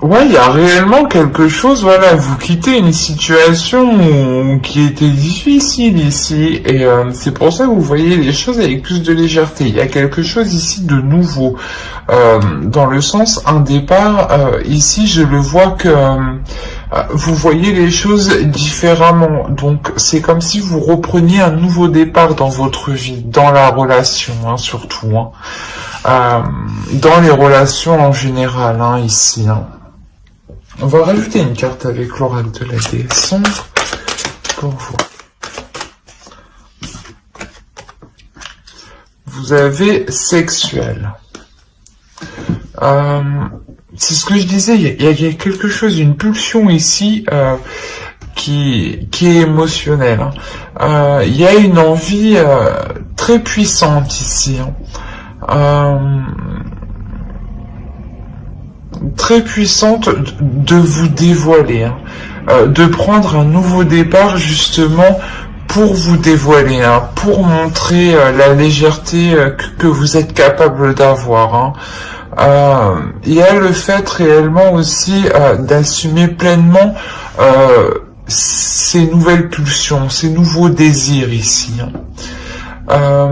Ouais, il y a réellement quelque chose, voilà, vous quittez une situation qui était difficile ici, et c'est pour ça que vous voyez les choses avec plus de légèreté. Il y a quelque chose ici de nouveau, dans le sens, un départ, ici je le vois que vous voyez les choses différemment, donc c'est comme si vous repreniez un nouveau départ dans votre vie, dans la relation, hein, surtout, hein. Dans les relations en général, hein, ici, hein. On va rajouter une carte avec l'oracle de la déesse sombre pour vous. Vous avez sexuel. C'est ce que je disais, il y a quelque chose, une pulsion ici qui est émotionnelle. Hein. Il y a une envie très puissante ici. Hein. Très puissante de vous dévoiler, hein, de prendre un nouveau départ justement pour vous dévoiler, hein, pour montrer la légèreté que vous êtes capable d'avoir. Hein. Il y a le fait réellement aussi d'assumer pleinement ces nouvelles pulsions, ces nouveaux désirs ici. Hein.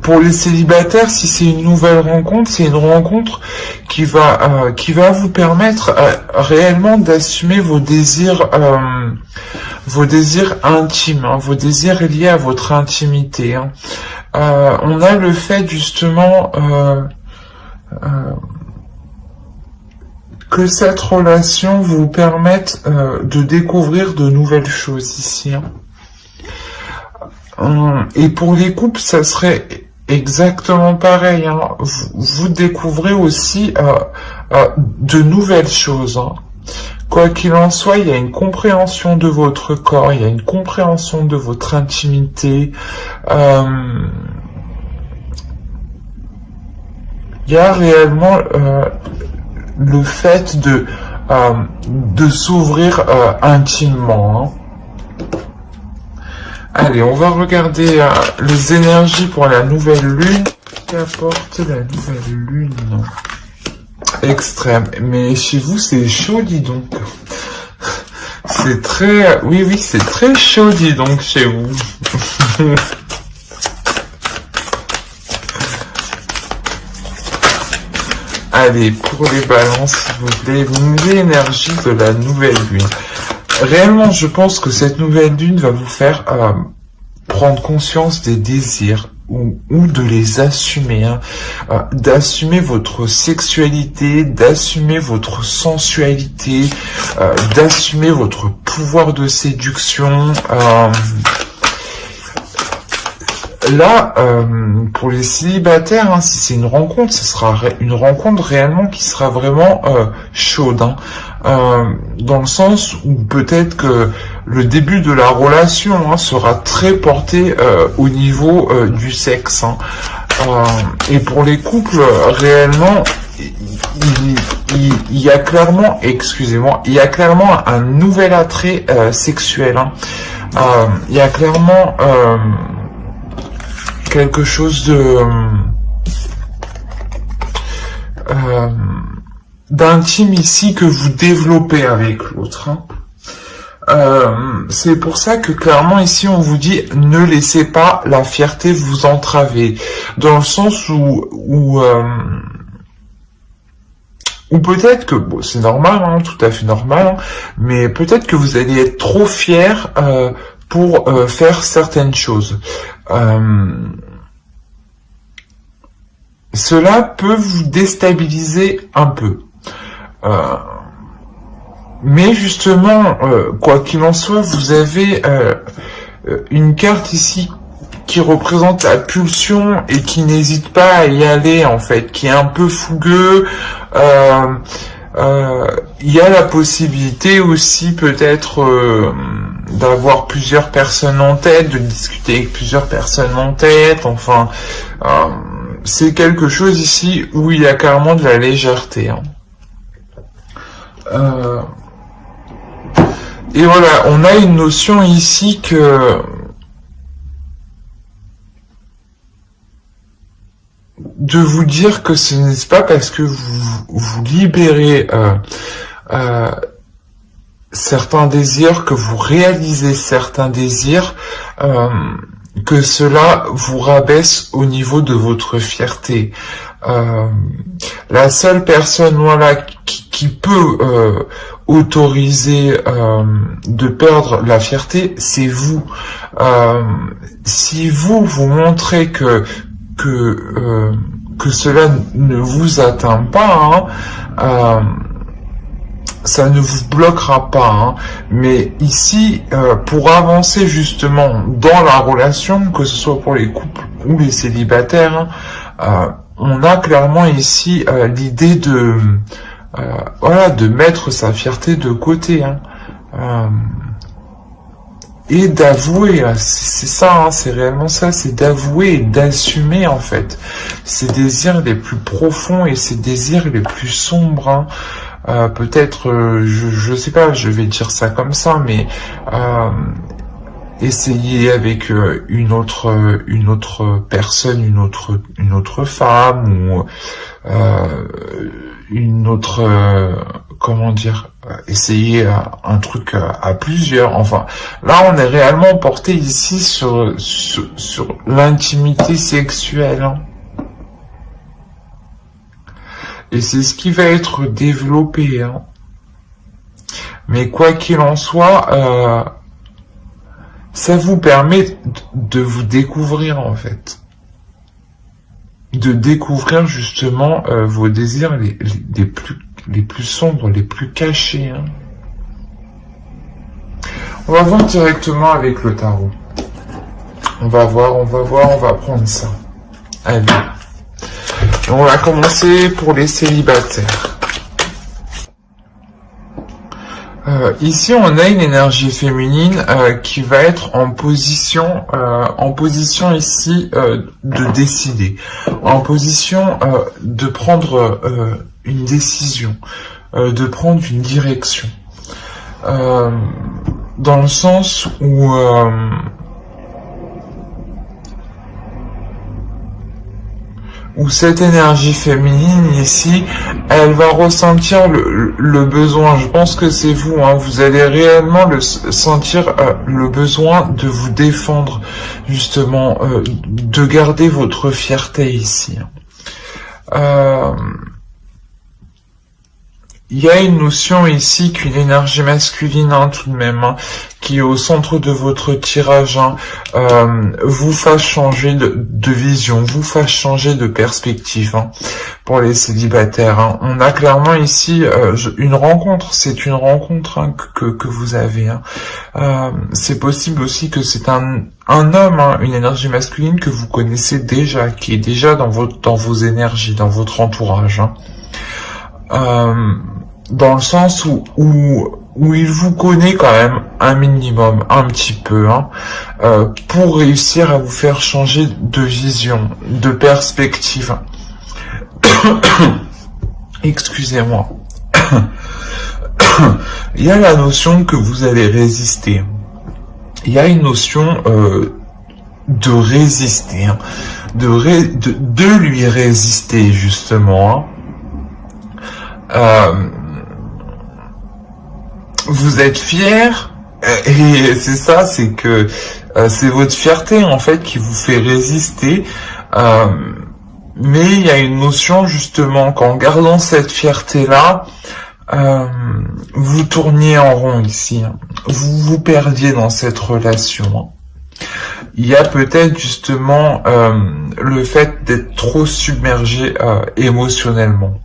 Pour les célibataires, si c'est une nouvelle rencontre, c'est une rencontre qui va vous permettre réellement d'assumer vos désirs intimes, hein, vos désirs liés à votre intimité. Hein. On a le fait justement que cette relation vous permette de découvrir de nouvelles choses ici. Hein. Et pour les couples, ça serait exactement pareil. Hein. Vous découvrez aussi de nouvelles choses. Hein. Quoi qu'il en soit, il y a une compréhension de votre corps, il y a une compréhension de votre intimité. Il y a réellement le fait de s'ouvrir intimement. Hein. Allez, on va regarder les énergies pour la nouvelle lune. Qu'apporte la nouvelle lune? Extrême. Mais chez vous, c'est chaud, dis donc. C'est très... Oui, c'est très chaud, dis donc, chez vous. Allez, pour les balances, s'il vous plaît, l'énergie de la nouvelle lune. Réellement, je pense que cette nouvelle lune va vous faire prendre conscience des désirs ou de les assumer, hein, d'assumer votre sexualité, d'assumer votre sensualité, d'assumer votre pouvoir de séduction. Là, pour les célibataires, hein, si c'est une rencontre, ce sera une rencontre réellement qui sera vraiment chaude, hein, dans le sens où peut-être que le début de la relation, hein, sera très porté au niveau du sexe. Hein. Et pour les couples, réellement, il y a clairement, excusez-moi, il y a clairement un nouvel attrait sexuel. Hein. Il y a clairement quelque chose de d'intime ici que vous développez avec l'autre. Hein. C'est pour ça que clairement ici on vous dit ne laissez pas la fierté vous entraver, dans le sens où peut-être que bon, c'est normal, hein, tout à fait normal, hein, mais peut-être que vous allez être trop fier pour faire certaines choses. Cela peut vous déstabiliser un peu. Mais justement, quoi qu'il en soit, vous avez une carte ici qui représente la pulsion et qui n'hésite pas à y aller, en fait, qui est un peu fougueux. Il y a la possibilité aussi peut-être d'avoir plusieurs personnes en tête, de discuter avec plusieurs personnes en tête, enfin, c'est quelque chose ici où il y a carrément de la légèreté. Hein. Et voilà, on a une notion ici que de vous dire que ce n'est pas parce que vous libérez certains désirs, que vous réalisez certains désirs, que cela vous rabaisse au niveau de votre fierté. La seule personne, voilà, qui peut autoriser de perdre la fierté, c'est vous. Si vous montrez que cela ne vous atteint pas, ça ne vous bloquera pas, hein. Mais ici, pour avancer justement dans la relation, que ce soit pour les couples ou les célibataires, on a clairement ici l'idée de voilà, de mettre sa fierté de côté, hein. Et d'avouer, c'est ça, hein, c'est réellement ça, c'est d'avouer et d'assumer en fait ses désirs les plus profonds et ses désirs les plus sombres, hein. Peut-être, je sais pas, je vais dire ça comme ça, mais essayer avec une autre personne, une autre femme, ou une autre, comment dire, essayer un truc à plusieurs. Enfin, là, on est réellement porté ici sur l'intimité sexuelle, hein. Et c'est ce qui va être développé, hein. Mais quoi qu'il en soit, ça vous permet de vous découvrir, en fait. De découvrir justement vos désirs les plus sombres, les plus cachés, hein. On va voir directement avec le tarot. On va voir, on va prendre ça. Allez. On va commencer pour les célibataires. Ici, on a une énergie féminine qui va être en position ici de décider, en position de prendre une décision, de prendre une direction, dans le sens où cette énergie féminine ici, elle va ressentir le besoin. Je pense que c'est vous, hein, vous allez réellement sentir le besoin de vous défendre, justement, de garder votre fierté ici. Il y a une notion ici qu'une énergie masculine, hein, tout de même, hein, qui est au centre de votre tirage, hein, vous fasse changer de vision, vous fasse changer de perspective, hein, pour les célibataires, hein. On a clairement ici une rencontre, c'est une rencontre, hein, que vous avez, hein. C'est possible aussi que c'est un homme, hein, une énergie masculine que vous connaissez déjà, qui est déjà dans vos énergies, dans votre entourage, hein. Dans le sens où il vous connaît quand même un minimum, un petit peu, hein, pour réussir à vous faire changer de vision, de perspective. Excusez-moi. Il y a la notion que vous allez résister. Il y a une notion de résister, hein, de lui résister, justement, hein. Vous êtes fier, et c'est ça, c'est que c'est votre fierté en fait qui vous fait résister, mais il y a une notion justement qu'en gardant cette fierté là, vous tourniez en rond ici, hein. Vous vous perdiez dans cette relation, hein. Il y a peut-être justement le fait d'être trop submergé émotionnellement.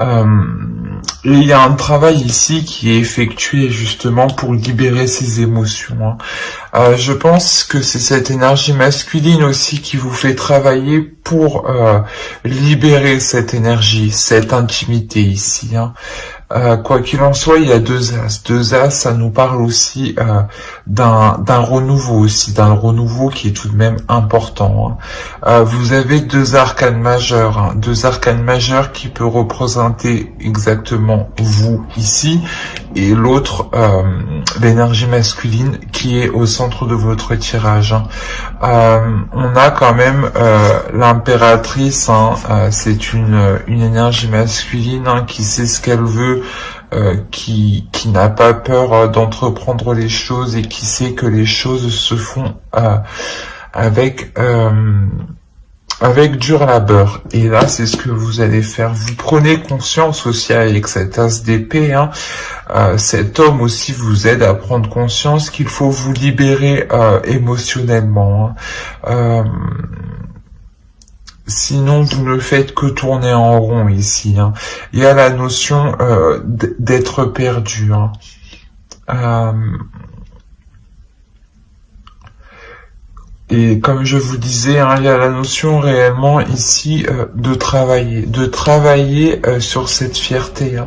Et il y a un travail ici qui est effectué justement pour libérer ces émotions, hein. Je pense que c'est cette énergie masculine aussi qui vous fait travailler pour libérer cette énergie, cette intimité ici, hein. Quoi qu'il en soit, il y a deux as. Deux as, ça nous parle aussi d'un renouveau aussi, d'un renouveau qui est tout de même important, hein. Vous avez deux arcanes majeurs, hein, deux arcanes majeurs qui peuvent représenter exactement vous ici, et l'autre, l'énergie masculine qui est au centre de votre tirage. On a quand même l'impératrice, c'est une énergie masculine qui sait ce qu'elle veut, qui n'a pas peur d'entreprendre les choses et qui sait que les choses se font avec dur labeur. Et là, c'est ce que vous allez faire. Vous prenez conscience aussi avec cet as d'épée. Cet homme aussi vous aide à prendre conscience qu'il faut vous libérer émotionnellement. Sinon, vous ne faites que tourner en rond ici. Il y a la notion d'être perdu. Et comme je vous disais, il y a la notion réellement ici de travailler sur cette fierté,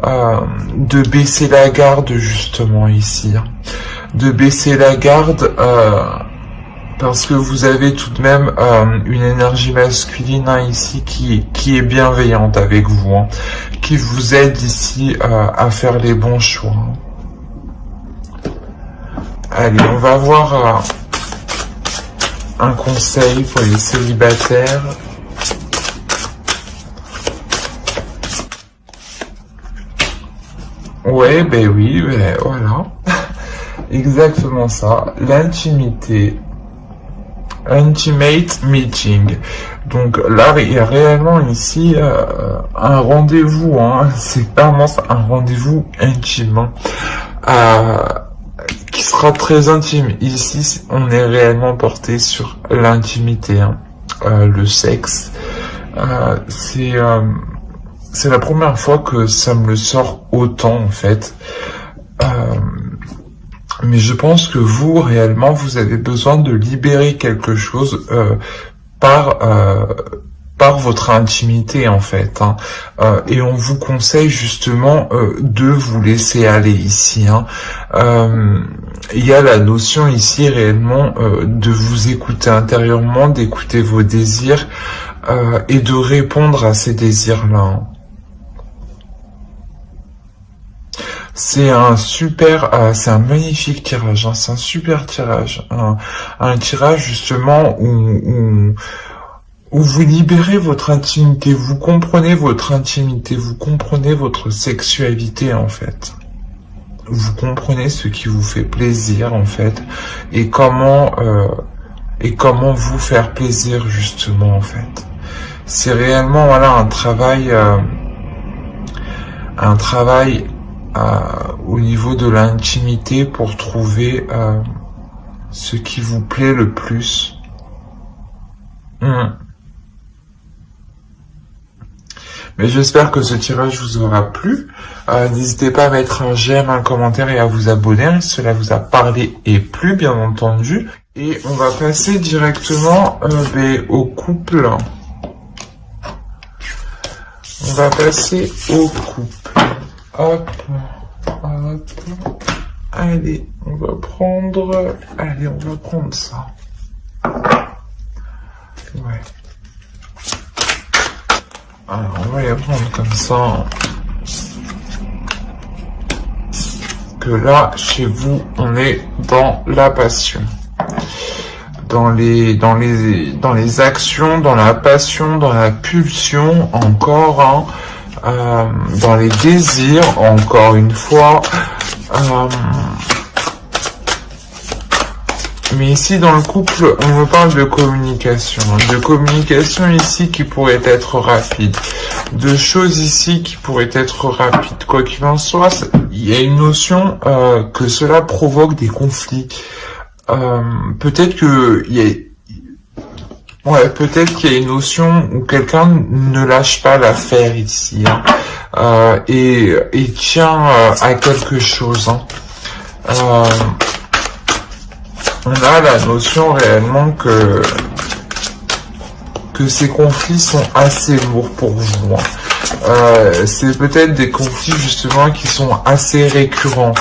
de baisser la garde justement ici, de baisser la garde parce que vous avez tout de même une énergie masculine ici qui est bienveillante avec vous, qui vous aide ici à faire les bons choix. Allez, on va voir un conseil pour les célibataires. Ouais, ben oui, ben voilà. Exactement ça. L'intimité. Intimate meeting. Donc là, il y a réellement ici un rendez-vous. C'est vraiment un rendez-vous intime. Qui sera très intime. Ici, on est réellement porté sur l'intimité, le sexe. C'est la première fois que ça me le sort autant, en fait. Mais je pense que vous, réellement, vous avez besoin de libérer quelque chose par votre intimité, en fait. Et on vous conseille justement de vous laisser aller ici. Il y a la notion ici réellement de vous écouter intérieurement, d'écouter vos désirs et de répondre à ces désirs-là. C'est c'est un magnifique tirage, c'est un super tirage, un tirage justement où vous libérez votre intimité, vous comprenez votre intimité, vous comprenez votre sexualité en fait. Vous comprenez ce qui vous fait plaisir en fait et comment vous faire plaisir justement en fait. C'est réellement voilà un travail au niveau de l'intimité pour trouver ce qui vous plaît le plus. Mais j'espère que ce tirage vous aura plu. N'hésitez pas à mettre un j'aime, un commentaire et à vous abonner. Cela vous a parlé et plu, bien entendu. Et on va passer directement au couple. On va passer au couple. Hop, hop. Allez, on va prendre ça. Ouais. Alors, on va les prendre comme ça. Que là, chez vous, on est dans la passion. Dans les actions, dans la passion, dans la pulsion, encore, dans les désirs, encore une fois. Mais ici, dans le couple, on me parle de communication. De communication ici qui pourrait être rapide. De choses ici qui pourraient être rapides. Quoi qu'il en soit, il y a une notion que cela provoque des conflits. Peut-être qu'il y a une notion où quelqu'un ne lâche pas l'affaire ici. Et tient à quelque chose. On a la notion réellement que ces conflits sont assez lourds pour vous. C'est peut-être des conflits justement qui sont assez récurrents,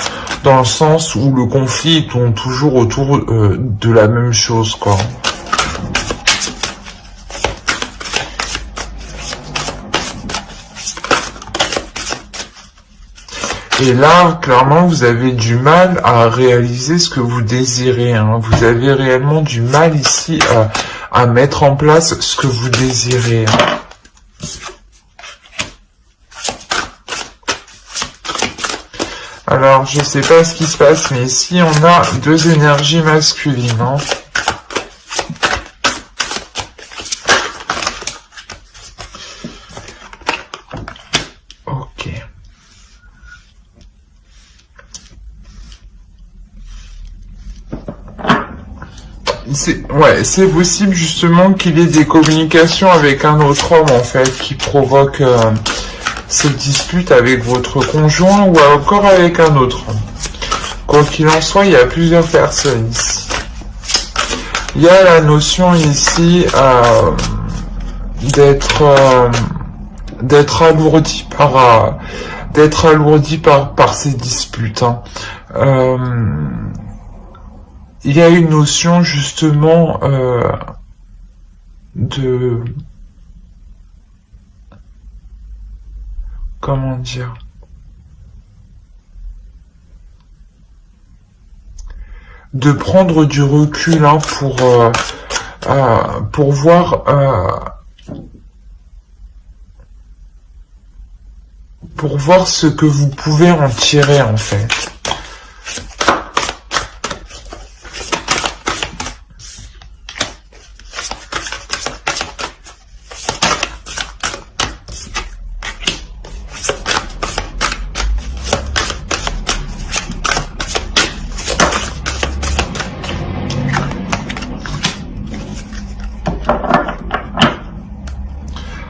dans le sens où le conflit tourne toujours autour de la même chose, quoi. Et là, clairement, vous avez du mal à réaliser ce que vous désirez. Hein. Vous avez réellement du mal ici à mettre en place ce que vous désirez. Hein. Alors, je sais pas ce qui se passe, mais ici, on a deux énergies masculines. Hein. C'est possible justement qu'il y ait des communications avec un autre homme en fait qui provoque ces disputes avec votre conjoint ou encore avec un autre homme. Quoi qu'il en soit, il y a plusieurs personnes ici. Il y a la notion ici d'être alourdi par ces disputes. Hein. Il y a une notion justement comment dire, de prendre du recul hein, pour voir ce que vous pouvez en tirer en fait.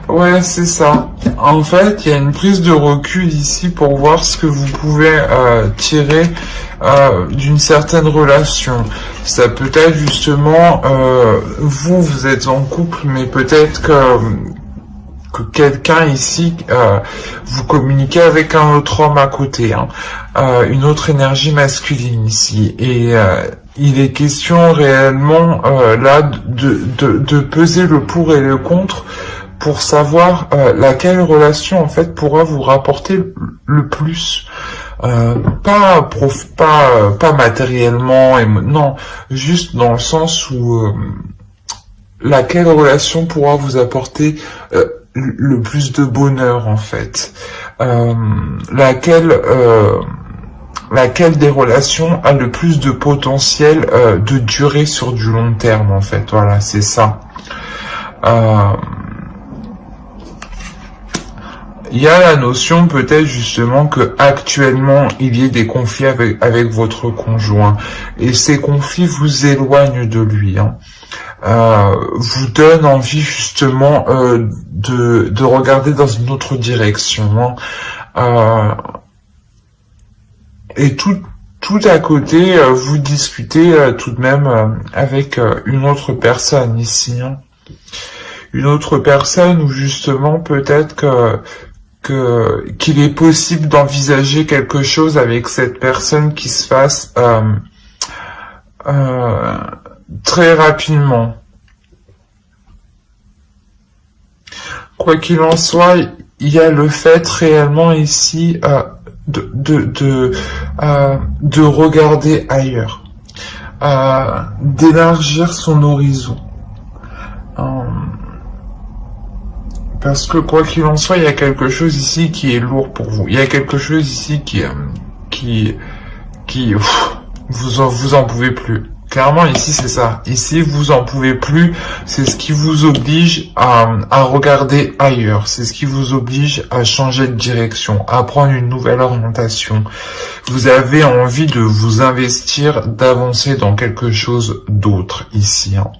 Ouais, c'est ça. En fait, il y a une prise de recul ici pour voir ce que vous pouvez tirer d'une certaine relation. Ça peut être justement, vous êtes en couple, mais peut-être que quelqu'un ici, vous communiquez avec un autre homme à côté, hein, une autre énergie masculine ici. Et il est question réellement là de peser le pour et le contre pour savoir laquelle relation en fait pourra vous rapporter le plus, pas matériellement, non, juste dans le sens où laquelle relation pourra vous apporter le plus de bonheur en fait, laquelle des relations a le plus de potentiel de durer sur du long terme en fait, voilà, c'est ça. Il y a la notion peut-être justement que actuellement il y ait des conflits avec votre conjoint et ces conflits vous éloignent de lui, hein. Vous donnent envie justement de regarder dans une autre direction, hein. Et tout à côté vous discutez tout de même avec une autre personne ici, hein. Une autre personne où justement peut-être qu'il est possible d'envisager quelque chose avec cette personne qui se fasse très rapidement. Quoi qu'il en soit, il y a le fait réellement ici de regarder ailleurs, d'élargir son horizon. Parce que quoi qu'il en soit, il y a quelque chose ici qui est lourd pour vous. Il y a quelque chose ici qui vous en pouvez plus. Clairement, ici, c'est ça. Ici, vous en pouvez plus. C'est ce qui vous oblige à regarder ailleurs. C'est ce qui vous oblige à changer de direction, à prendre une nouvelle orientation. Vous avez envie de vous investir, d'avancer dans quelque chose d'autre ici, hein.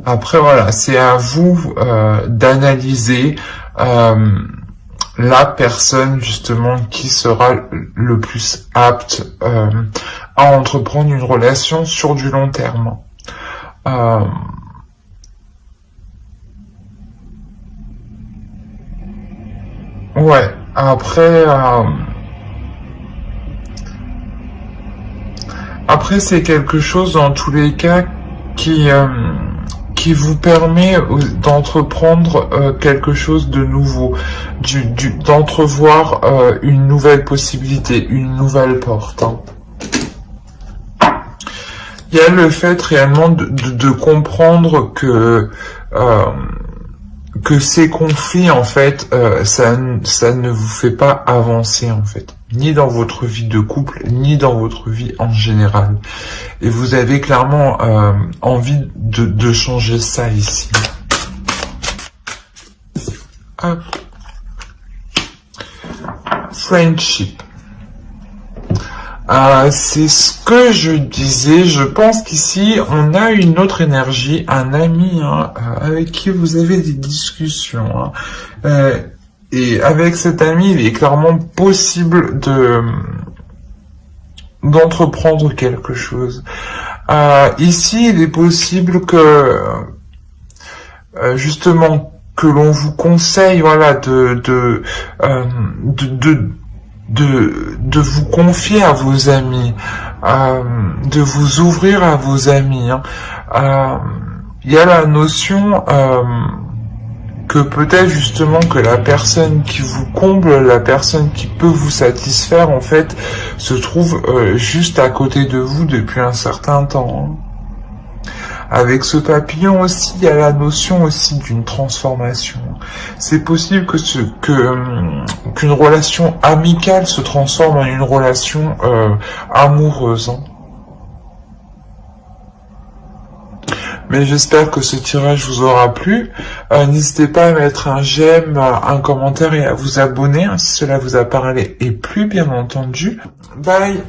Après, voilà, c'est à vous d'analyser la personne, justement, qui sera le plus apte à entreprendre une relation sur du long terme. Ouais, après c'est quelque chose, dans tous les cas, qui qui vous permet d'entreprendre quelque chose de nouveau, d'entrevoir une nouvelle possibilité, une nouvelle porte. Hein. Il y a le fait réellement de comprendre que ces conflits, en fait, ça ne vous fait pas avancer, en fait. Ni dans votre vie de couple, ni dans votre vie en général. Et vous avez clairement envie de changer ça ici. Hop. Friendship. C'est ce que je disais, je pense qu'ici on a une autre énergie, un ami hein, avec qui vous avez des discussions. Hein. Et avec cet ami, il est clairement possible d'entreprendre quelque chose. Ici, il est possible que justement que l'on vous conseille, voilà, de vous confier à vos amis, de vous ouvrir à vos amis. Hein. Il y a la notion que peut-être justement que la personne qui vous comble, la personne qui peut vous satisfaire, en fait, se trouve juste à côté de vous depuis un certain temps. Hein. Avec ce papillon aussi, il y a la notion aussi d'une transformation. C'est possible qu'une relation amicale se transforme en une relation amoureuse. Hein. Mais j'espère que ce tirage vous aura plu. N'hésitez pas à mettre un j'aime, un commentaire et à vous abonner hein, si cela vous a parlé et plu, bien entendu. Bye!